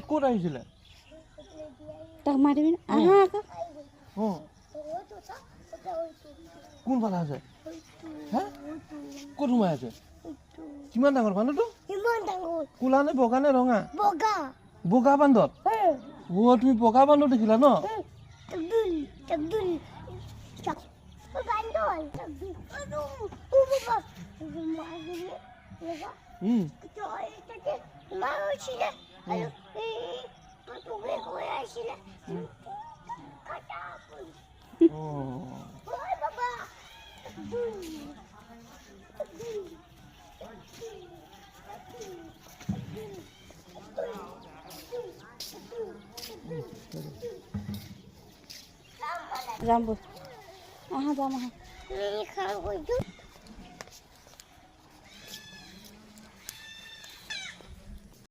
ক'ত আহিছিলে তাক মাৰিবি আহা আকৌ কোনফালে আছে হে ক'ত সোমাই আছে কিমান ডাঙৰ বান্দৰটো কোলা নে বগা নে ৰঙা বগা বান্দৰ তুমি বগা বান্দৰ দেখিলা ন যাম বল আহা যাম আহা